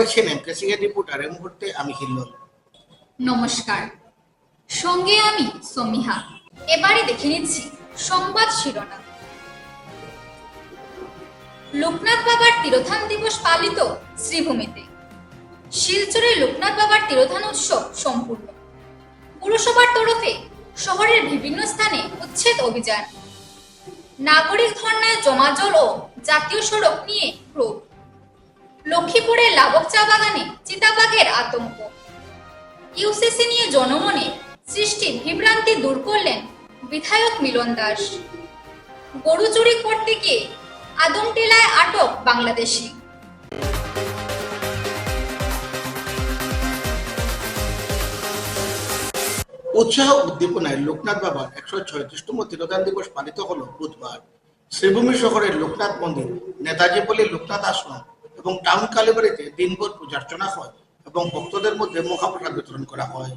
দেখছেন এমকেসিএর রিপোর্টার। এই মুহূর্তে আমি হিল্লোল। নমস্কার, সঙ্গে আমি সমিহা। এবারে দেখে নিচ্ছি সংবাদ শিরোনাম। লোকনাথ বাবার তিরোধান দিবস পালিত শ্রীভূমিতে। শিলচরে লোকনাথ বাবার তিরোধান উৎসব সম্পূর্ণ। পুরসভার তরফে শহরের বিভিন্ন স্থানে উচ্ছেদ অভিযান। নাগরিক ধর্নায় জমাজল ও জাতীয় সড়ক নিয়ে ক্ষোভ। লক্ষ্মীপুরের লাবক চা বাগানে চিতাবাঘের আতঙ্ক। ইউসিসি নিয়ে জনমনে সৃষ্টি বিভ্রান্তি দূর করলেন বিধায়ক মিলন দাস। গরু চুরি করতে গিয়ে আদমটেলায় আটক বাংলাদেশি। উৎসাহ উদ্দীপনায় লোকনাথ বাবার 136তম তিরোধান দিবস পালিত হল বুধবার। শ্রীভূমি শহরের লোকনাথ মন্দির, নেতাজি পল্লী লোকনাথ আশ্রম এবং টাউন কালীবাড়িতে দিনভর পূজার্চনা হয় এবং ভক্তদের মধ্যে মহাপ্রসাদ বিতরণ করা হয়।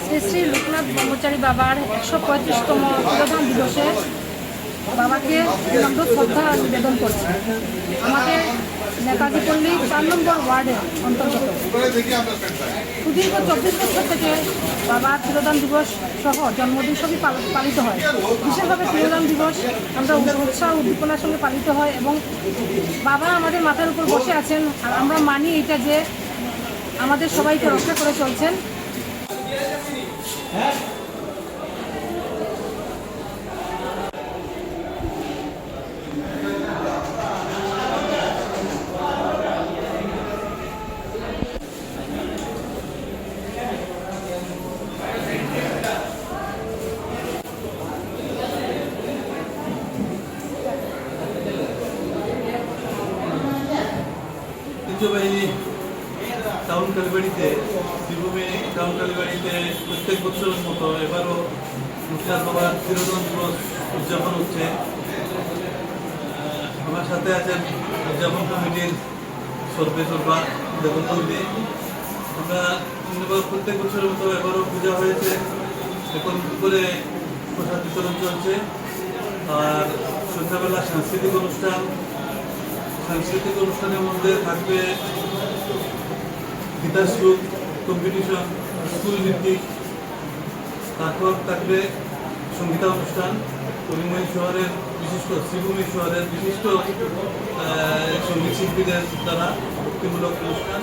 শ্রী শ্রী লোকনাথ ব্রহ্মচারী বাবার 135তম তিরোধান দিবসে বাবাকে বিনম্র শ্রদ্ধা নিবেদন করছে। আমাদের নেতাজি পল্লী 4 নম্বর ওয়ার্ডের অন্তর্গত সুদীর্ঘ 24 বছর থেকে বাবার তিরোধান দিবস সহ জন্মদিন সবই পালিত হয়। বিশেষভাবে তিরোধান দিবস আমরা উৎসাহ উদ্দীপনার সঙ্গে পালিত হয় এবং বাবা আমাদের মাথার উপর বসে আছেন আর আমরা মানি এটা যে আমাদের সবাইকে রক্ষা করে চলছেন। ঐতিহ্যবাহী টাউন কালীবাড়িতে, শ্রীভূমি টাউন কালীবাড়িতে প্রত্যেক বছরের মতো এবারও লোকনাথ বাবার তিরোধান দিবস উদযাপন হচ্ছে। আমার সাথে আছেন উদযাপন কমিটির সর্বা দেবনন্দী। আমরা প্রত্যেক বছরের মতো এবারও পূজা হয়েছে, এখন করে প্রসাদ বিতরণ চলছে। আর সন্ধ্যাবেলা সাংস্কৃতিক অনুষ্ঠানের মধ্যে থাকবে গীতার শ্লোক কম্পিটিশন, স্কুল ভিত্তিক। তারপর থাকবে সঙ্গীতা অনুষ্ঠান, শ্রীভূমি শহরের বিশিষ্ট সঙ্গীত শিল্পীদের দ্বারা ভক্তিমূলক অনুষ্ঠান।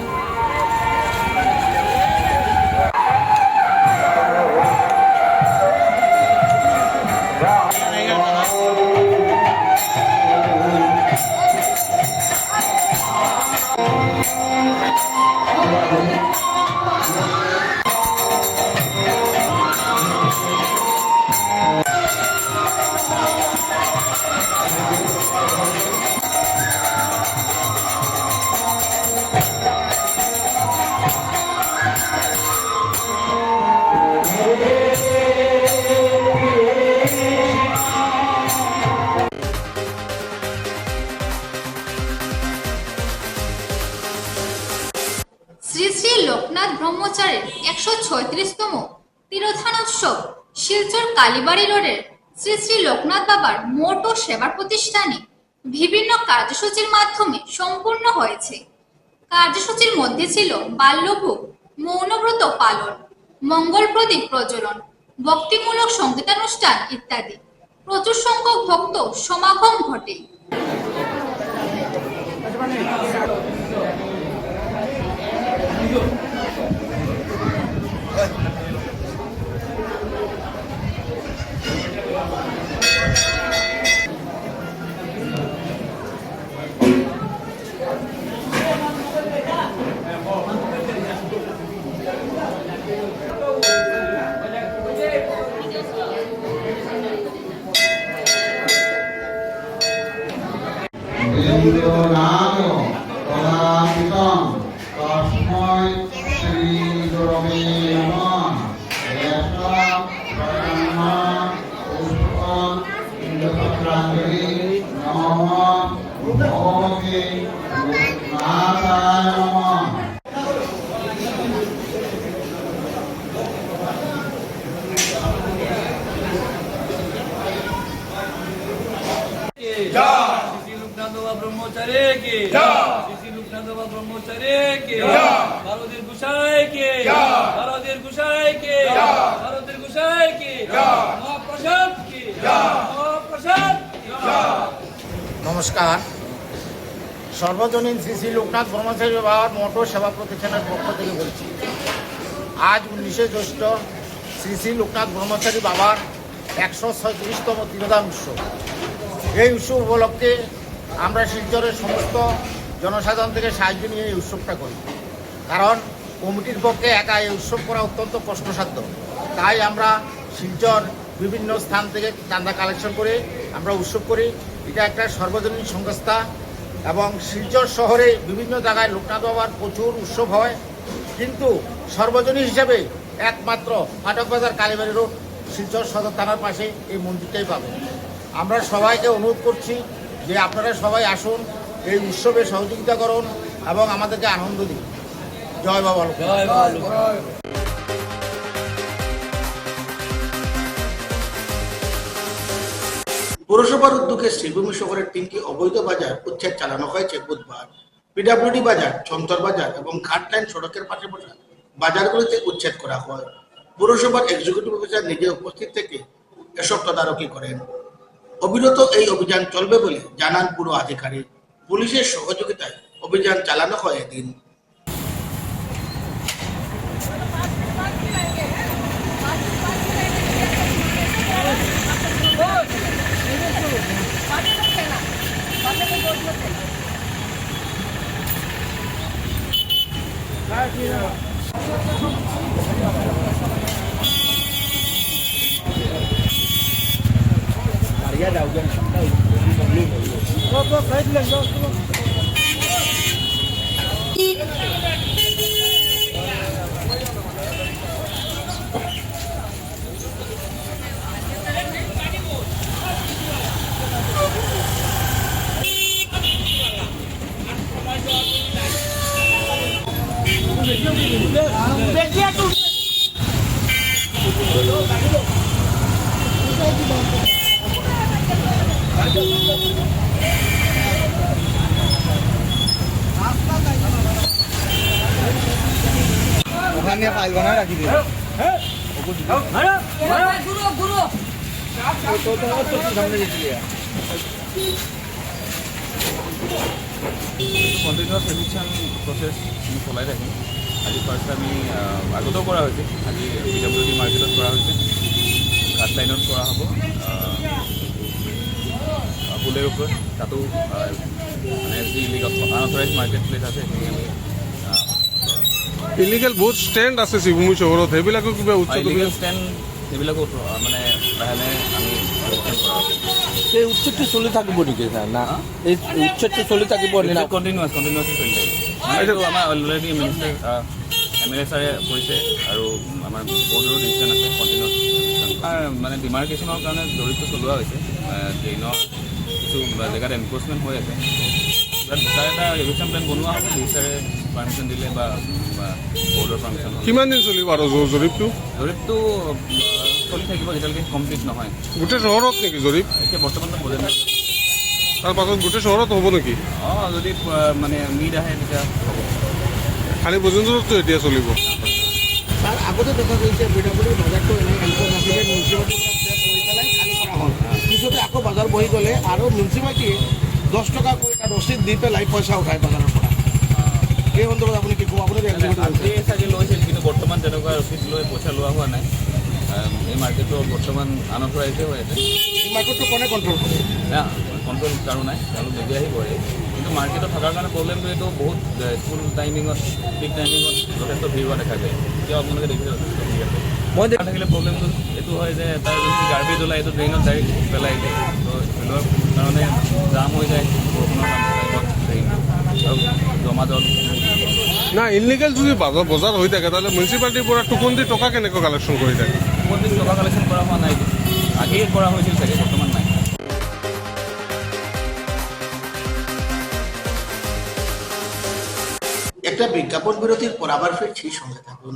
শ্রী শ্রী লোকনাথ ব্রহ্মচারীর 136তম তিরোধান উৎসব শিলচর কালীবাড়ি রোডের শ্রী শ্রী লোকনাথ বাবার মঠ ও সেবা প্রতিষ্ঠানে বিভিন্ন কার্যসূচির মাধ্যমে সম্পূর্ণ হয়েছে। কার্যসূচির মধ্যে ছিল বাল্যভোগ, মৌনব্রত পালন, মঙ্গল প্রদীপ প্রজ্বলন, ভক্তিমূলক সঙ্গীতানুষ্ঠান ইত্যাদি। প্রচুর সংখ্যক ভক্ত সমাগম ঘটে। ইন্দ্রনাথ তদাপিতং তস্মৈ শ্রী গুরবে নমঃ পুষ্পং ইন্দ্রপত্রাঞ্জলি নমঃ ভগবতে লোকনাথায় নমঃ। श्री लोकनाथ बाबा ब्रह्मचार्य के श्री लोकनाथ बाबा ब्रह्मचार्य के भारतेर गुसाई के भारतेर गुसाई के भारतेर गुसाई के महाप्रसाद के महाप्रसाद নমস্কার। সর্বজনীন শ্রী শ্রী লোকনাথ ব্রহ্মচারী বাবার মঠ সেবা প্রতিষ্ঠানের পক্ষ থেকে বলছি, আজ 19শে জ্যৈষ্ঠ শ্রী শ্রী লোকনাথ ব্রহ্মচারী বাবার 136তম তিরোধান উৎসব। এই উৎসব উপলক্ষে আমরা শিলচরের সমস্ত জনসাধারণ থেকে সাহায্য নিয়ে এই উৎসবটা করি, কারণ কমিটির পক্ষে একা এই উৎসব করা অত্যন্ত কষ্টসাধ্য। তাই আমরা শিলচর বিভিন্ন স্থান থেকে চাঁদা কালেকশন করে আমরা উৎসব করি। এটা একটা সর্বজনীন সংস্থা এবং শিলচর শহরে বিভিন্ন জায়গায় লোকনাথ বাবার প্রচুর উৎসব হয়, কিন্তু সর্বজনীন হিসেবে একমাত্র ফাটক বাজার কালীবাড়ি রোড শিলচর সদর থানার পাশে এই মন্দিরটাই পাবেন। আমরা সবাইকে অনুরোধ করছি যে আপনারা সবাই আসুন, এই উৎসবে সহযোগিতা করুন এবং আমাদেরকে আনন্দ দিন। জয় বাবা লোকনাথ। জয় বাবা লোকনাথ। পৌরসভার উদ্যোগে শ্রীভূমি শহরের 3টি অবৈধ বাজার উচ্ছেদ চালানো হয়েছে বুধবার। পিডব্লিউডি বাজার, চমচর বাজার এবং ঘাট লাইন সড়কের পাশে বসা বাজারগুলিতে উচ্ছেদ করা হয়। পৌরসভার এক্সিকিউটিভ অফিসার নিজে উপস্থিত থেকে এসব তদারকি করেন। অবিরত এই অভিযান চলবে বলে জানান পুর আধিকারিক। পুলিশের সহযোগিতায় অভিযান চালানো হয় এদিন। ওখানে ফাইল বানায় রাখি দিও। কন্টিনিউয়াস এভিকশন প্ৰচেছ আমি চলাই থাকিম। আজি ফাৰ্ষ্ট আমি আগতেও কৰা হৈছে, আজি পিডব্লিউডি মাৰ্কেটত কৰা হৈছে, ঘাট লাইনত কৰা হ'ব, ফুলেৰ ওপৰত তাতো মানে যি ইলিগেল আনঅথৰাইজ মাৰ্কেট প্লেচ আছে সেইখিনি আমি ইলিগেল বহুত ষ্টেণ্ড আছে শ্ৰীভূমি চহৰত, সেইবিলাকো কিবা ইলিগেল ষ্টেণ্ড সেইবিলাকো মানে লাহে লাহে আমি সেই উচ্ছেদটো চলি থাকিব নেকি ছাৰ? না এই উচ্ছেদটো চলি থাকিব না? কণ্টিনিউৱাছলি চলি থাকিব। মানে এইটো আমাৰ অলৰেডি মিনিষ্টাৰ MLA ছাৰে কৈছে আৰু আমাৰ বৰ্ডৰো ডিচিশ্যন আছে কণ্টিনিউৱাছ মানে ডিমাৰ্কেশ্যনৰ কাৰণে জৰীপটো চলোৱা হৈছে। ট্ৰেইনৰ কিছু জেগাত এনফৰ্চমেণ্ট হৈ আছে, তাত এটা এভিকশ্যন প্লেন বনোৱা হ'ব, ডিচাৰে পাৰ্মিশ্যন দিলে বা বৰ্ডৰ পাৰ্মিশ্যন। কিমান দিন চলিব আৰু জৰীপটো? জৰীপটো চলি থাকিব যেতিয়ালৈকে কমপ্লিট নহয়। গোটেই চহৰত নেকি জৰীপ? এতিয়া বৰ্তমানটো বজেট নাই, তাৰপাছত গোটেই চহৰত হ'ব নেকি? যদি মানে মিড আহে তেতিয়া হ'ব। খালি বজেন্দ্ৰতো এতিয়া চলিব। তাৰ আগতে দেখা গৈছে পিডব্লিউডি বাজাৰটো এনেই এনক্ল'জ আছিলে, মিউনিচিপালিটিৰ পৰা চেক কৰি পেলাই খালী কৰা হ'ল। পিছতে আকৌ বাজাৰ বহি গ'লে আৰু মিউনিচিপালিটিয়ে 10 টকাকৈ এটা ৰচিদ দি পেলাই পইচা উঠায় বাজাৰৰ পৰা। এই সন্দৰ্ভত আপুনি কি ক'ব? আপুনি আজি চাগে লৈছিল, কিন্তু বৰ্তমান তেনেকুৱা ৰচিদ লৈ পইচা লোৱা হোৱা নাই। এই মাৰ্কেটটো বৰ্তমান আনঅথৰাইজে হৈ আছে। এই মাৰ্কেটটো কোনে কণ্ট্ৰল কৰে? কণ্ট্ৰল কাৰো নাই, তেওঁলোক নিজে আহি কৰে। কিন্তু মাৰ্কেটত থকাৰ কাৰণে প্ৰব্লেমটো এইটো বহুত স্কুল টাইমিঙত, পিক টাইমিঙত যথেষ্ট ভিৰ হোৱা দেখা যায়। এতিয়াও আপোনালোকে দেখিছে যথেষ্ট ভিৰ আছে। মই দেখা থাকিলে প্ৰব্লেমটো এইটো হয় যে তাৰ যদি গাৰ্বেজ ওলায় এইটো ড্ৰেইনত ডাইৰেক্ট পেলাই দিয়ে, তো পেলোৱাৰ কাৰণে জাম হৈ যায় বৰষুণৰ কাৰণে। থাকিম আৰু জমা দল না ইনলিগেল যদি বজাৰ হৈ থাকে তাহলে মিউনিসিপালিটিৰ পৰা টোকন দি টকা কেনেকৈ কালেকশ্যন কৰি থাকে? 25 টকা কালেকশ্যন কৰা হোৱা নাই আগেয়ে কৰা হৈছিল চাগে বৰ্তমান নাই একটা বিজ্ঞাপন বিরতির পর আবার ফিরছি, সঙ্গে থাকুন।